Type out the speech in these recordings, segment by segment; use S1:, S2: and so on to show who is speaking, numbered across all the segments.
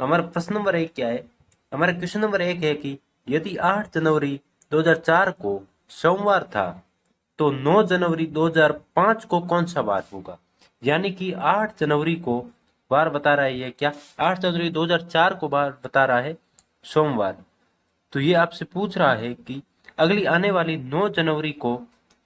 S1: हमारा प्रश्न नंबर 1 क्या है? हमारा क्वेश्चन नंबर 1 है कि यदि 8 जनवरी 2004 को सोमवार था तो 9 जनवरी 2005 को कौन सा वार होगा? यानी कि 8 जनवरी को वार बता रहा है ये क्या? 8 जनवरी 2004 को वार बता रहा है सोमवार। तो ये आपसे पूछ रहा है कि अगली आने वाली 9 जनवरी को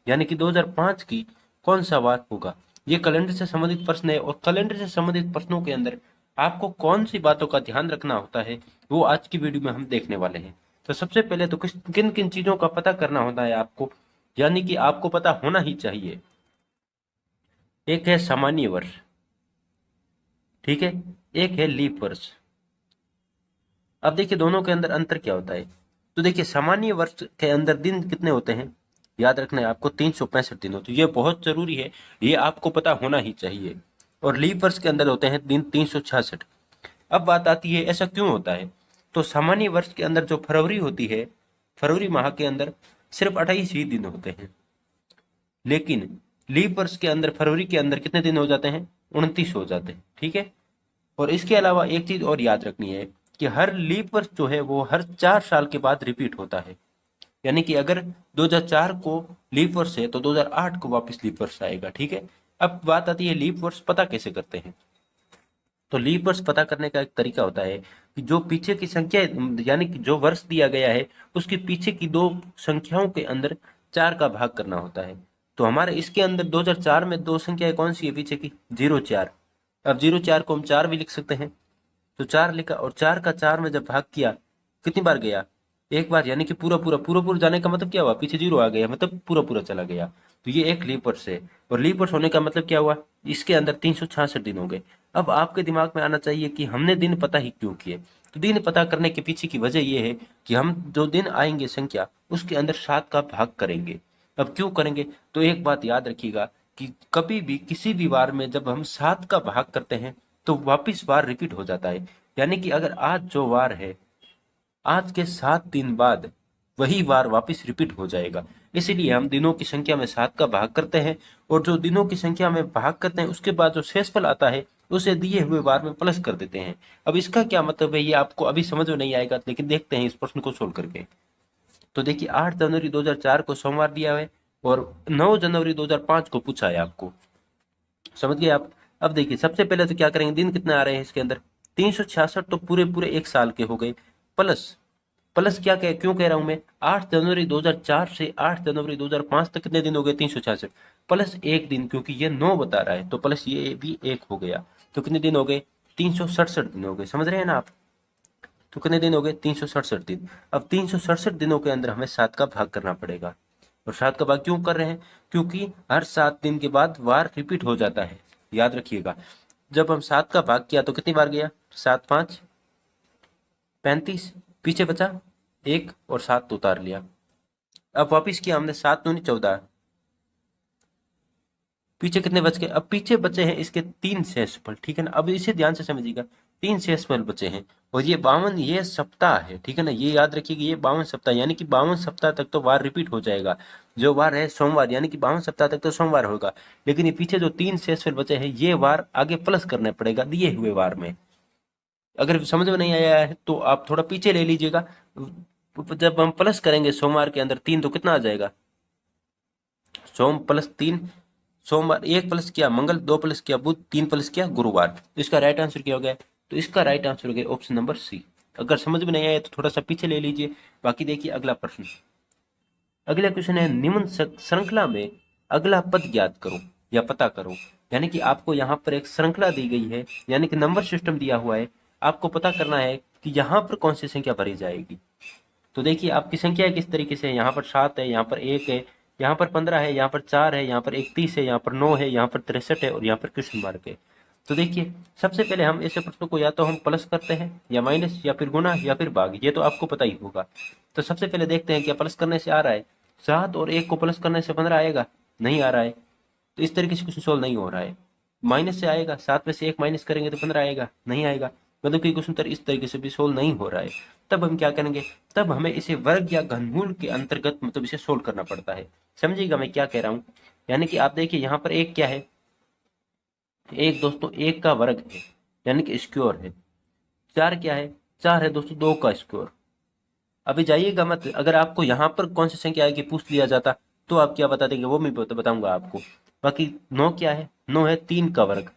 S1: यानी कि 2005 की कौन सा वार होगा? ये कैलेंडर से संबंधित प्रश्न है और कैलेंडर से संबंधित प्रश्नों के अंदर आपको कौन सी बातों का ध्यान रखना होता है वो आज की वीडियो में हम देखने वाले हैं। तो सबसे पहले तो किन किन चीजों का पता करना होता है आपको, यानी कि आपको पता होना ही चाहिए। एक है सामान्य वर्ष, ठीक है, एक है लीप वर्ष। अब देखिए दोनों के अंदर अंतर क्या होता है। तो देखिए सामान्य वर्ष के अंदर दिन कितने होते हैं, याद रखना है आपको 365 दिन होते हैं, ये बहुत जरूरी है, ये आपको पता होना ही चाहिए। और लीप वर्ष के अंदर होते हैं दिन 366। अब बात आती है ऐसा क्यों होता है। तो सामान्य वर्ष के अंदर जो फरवरी होती है, फरवरी माह के अंदर सिर्फ 28 ही दिन होते हैं, लेकिन लीप वर्ष के अंदर फरवरी के अंदर कितने दिन हो जाते हैं, 29 हो जाते हैं, ठीक है। और इसके अलावा एक चीज और याद रखनी है कि हर लीप वर्ष जो है वो हर 4 साल के बाद रिपीट होता है। यानी कि अगर 2004 को लीप वर्ष है तो 2008 को वापस लीप वर्ष आएगा, ठीक है। अब बात आती है लीप वर्ष पता कैसे करते हैं। तो लीप वर्ष पता करने का एक तरीका होता है कि जो पीछे की संख्या यानी कि जो वर्ष दिया गया है उसके पीछे की दो संख्याओं के अंदर 4 का भाग करना होता है। तो हमारे इसके अंदर 2004 में दो संख्याएं कौन सी है पीछे की, 04। अब 04 को हम 4 भी लिख सकते हैं, तो 4 लिखा और 4 का 4 में जब भाग किया कितनी बार गया, एक बार, यानी कि पूरा जाने का मतलब क्या हुआ, पीछे 0 आ गया, मतलब पूरा चला गया। तो ये एक लीप वर्ष है। और लीप वर्ष होने का मतलब क्या हुआ, इसके अंदर 366 दिन हो गए। अब आपके दिमाग में आना चाहिए कि हमने दिन पता ही क्यों किए। तो दिन पता करने के पीछे की वजह यह है कि हम जो दिन आएंगे संख्या उसके अंदर 7 का भाग करेंगे। अब क्यों करेंगे, तो एक बात याद रखिएगा कि कभी भी किसी भी वार में जब हम 7 का भाग करते हैं तो वापिस वार रिपीट हो जाता है। यानी कि अगर आज जो वार है, आज के 7 दिन बाद वही वार वापिस रिपीट हो जाएगा। इसीलिए हम दिनों की संख्या में 7 का भाग करते हैं और जो दिनों की संख्या में भाग करते हैं उसके बाद जो शेषफल आता है उसे दिए हुए वार में प्लस कर देते हैं। अब इसका क्या मतलब है ये आपको अभी समझ में नहीं आएगा, लेकिन देखते हैं इस प्रश्न को सोल्व करके। तो देखिए 8 जनवरी 2004 को सोमवार दिया है और 9 जनवरी 2005 को पूछा है आपको, समझ गए आप। अब देखिए सबसे पहले तो क्या करेंगे, दिन कितने आ रहे हैं इसके अंदर 366, तो पूरे पूरे एक साल के हो गए, प्लस प्लस क्या कह क्यों कह रहा हूं मैं, 8 जनवरी 2004 से 8 जनवरी 2005 तक कितने दिन हो गए 366, प्लस एक दिन क्योंकि ये 9 बता रहा है तो प्लस ये भी एक हो गया, तो कितने दिन हो गए 367 दिन हो गए, समझ रहे हैं ना आप। तो कितने दिन हो गए 367 दिन। अब 367 दिनों के अंदर हमें 7 का भाग करना पड़ेगा। और 7 का भाग क्यों कर रहे हैं, क्योंकि हर 7 दिन के बाद वार रिपीट हो जाता है, याद रखिएगा। जब हम 7 का भाग किया तो कितनी बार गया, 7 5 35, पीछे बचा एक और 7 तो उतार लिया। अब वापिस किया हमने 7 दूनी 14, पीछे कितने बच गए, अब पीछे बचे हैं इसके 3 शेषफल, ठीक है ना। अब इसे ध्यान से समझिएगा, 3 शेषफल बचे हैं और ये 52 ये सप्ताह है, ठीक है ना। ये याद रखिए कि ये 52 सप्ताह, यानी कि 52 सप्ताह तक तो वार रिपीट हो जाएगा। जो वार है सोमवार, यानी कि 52 सप्ताह तक तो सोमवार होगा, लेकिन ये पीछे जो 3 शेषफल बचे हैं ये वार आगे प्लस करना पड़ेगा दिए हुए वार में। अगर समझ में नहीं आया है तो आप थोड़ा पीछे ले लीजिएगा। जब हम प्लस करेंगे सोमवार के अंदर 3 तो कितना आ जाएगा, सोम प्लस 3, सोमवार 1 प्लस किया मंगल, 2 प्लस किया बुध, 3 प्लस किया गुरुवार। इसका राइट आंसर क्या हो गया, तो इसका राइट आंसर हो गया ऑप्शन नंबर सी। अगर समझ में नहीं आया तो थोड़ा सा पीछे ले लीजिए। बाकी देखिए अगला प्रश्न, अगला क्वेश्चन है निम्न श्रृंखला में अगला पद ज्ञात करो या पता करो। यानी कि आपको यहाँ पर एक श्रृंखला दी गई है, यानी कि नंबर सिस्टम दिया हुआ है, आपको पता करना है कि यहाँ पर कौन सी संख्या भरी जाएगी। तो देखिए आपकी संख्या किस तरीके से है, यहाँ पर 7 है, यहाँ पर 1 है, यहाँ पर 15 है, यहाँ पर 4 है, यहाँ पर 31 है, यहाँ पर 9 है, यहाँ पर 63 है और यहाँ पर क्वेश्चन मार्क है। तो देखिए सबसे पहले हम ऐसे प्रश्नों को या तो हम प्लस करते हैं या माइनस या फिर गुना या फिर भाग, ये तो आपको पता ही होगा। तो सबसे पहले देखते हैं क्या प्लस करने से आ रहा है, 7 और 1 को प्लस करने से 15 आएगा, नहीं आ रहा है, तो इस तरीके से क्वेश्चन सोल्व नहीं हो रहा है। माइनस से आएगा, 7 में से 1 माइनस करेंगे तो 15 आएगा, नहीं आएगा, मतलब कि क्वेश्चन इस तरीके से भी सोल्व नहीं हो रहा है। तब हम क्या करेंगे, तब हमें इसे वर्ग या घनमूल के अंतर्गत मतलब इसे सोल्व करना पड़ता है। समझिएगा मैं क्या कह रहा हूँ, यानी कि आप देखिए यहाँ पर एक क्या है, एक दोस्तों एक का वर्ग है, यानी कि स्क्वायर है। 4 क्या है? 4 है दोस्तों 2 का स्क्वायर। अभी जाइएगा मत, अगर आपको यहाँ पर कौन सी संख्या आएगी पूछ लिया जाता तो आप क्या बता देंगे वो मैं बताऊंगा आपको। बाकी 9 क्या है? 9 है 3 का वर्ग।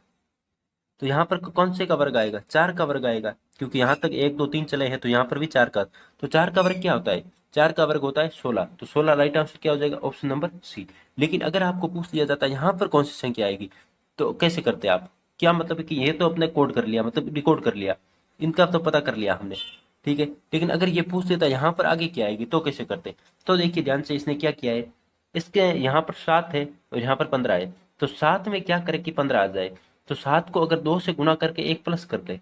S1: तो यहाँ पर कौन से का वर्ग आएगा? 4 का वर्ग आएगा, क्योंकि यहाँ तक 1 2 3 चले हैं तो यहाँ पर भी 4 का। तो 4 का वर्ग क्या होता है? 4 का वर्ग होता है 16। तो 16 राइट आंसर क्या हो जाएगा? Option number C. लेकिन अगर आपको पूछ लिया जाता है यहाँ पर कौन सी संख्या आएगी, तो कैसे करते आप? क्या मतलब है कि ये तो अपने कोड कर लिया, मतलब डिकोड कर लिया, इनका तो पता कर लिया हमने, ठीक है। लेकिन अगर ये पूछ लेता यहाँ पर आगे क्या आएगी तो कैसे करते? तो देखिए ध्यान से, इसने क्या किया है, इसके यहाँ पर 7 है और यहाँ पर 15 है। तो 7 में क्या करे कि 15 आ जाए। तो 7 को अगर 2 से गुना करके 1 प्लस कर दे,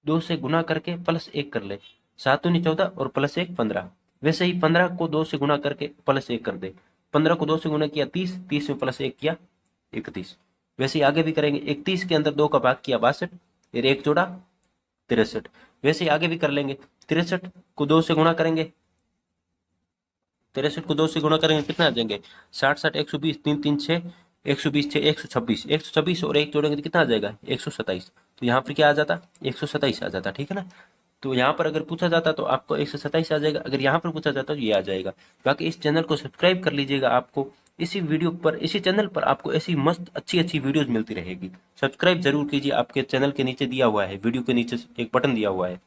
S1: 2 से गुना करके प्लस 1 कर ले, 7 दूनी 14 और प्लस 1 15। वैसे ही 15 को 2 से गुना करके प्लस 1 कर दे, 15 को 2 से गुना किया 30, 30 में प्लस 1 किया 31। वैसे ही आगे भी करेंगे, 31 के अंदर 2 का भाग किया 62, फिर 1 जोड़ा 63। वैसे ही आगे भी कर लेंगे, 63 को 2 से गुणा करेंगे, 63 को 2 से गुणा करेंगे कितना आ जाएंगे? 60 60 120, 3 3 6, 120 6 126, 126 और 1 जोड़ेंगे तो कितना आ जाएगा? 127। तो यहाँ पर क्या आ जाता? 127 आ जाता, ठीक है ना। तो यहाँ पर अगर पूछा जाता तो आपको 127 आ जाएगा, अगर यहाँ पर पूछा जाता तो ये आ जाएगा। बाकी इस चैनल को सब्सक्राइब कर लीजिएगा, आपको इसी वीडियो पर, इसी चैनल पर आपको ऐसी मस्त अच्छी अच्छी वीडियोस मिलती रहेगी। सब्सक्राइब जरूर कीजिए, आपके चैनल के नीचे दिया हुआ है, वीडियो के नीचे एक बटन दिया हुआ है।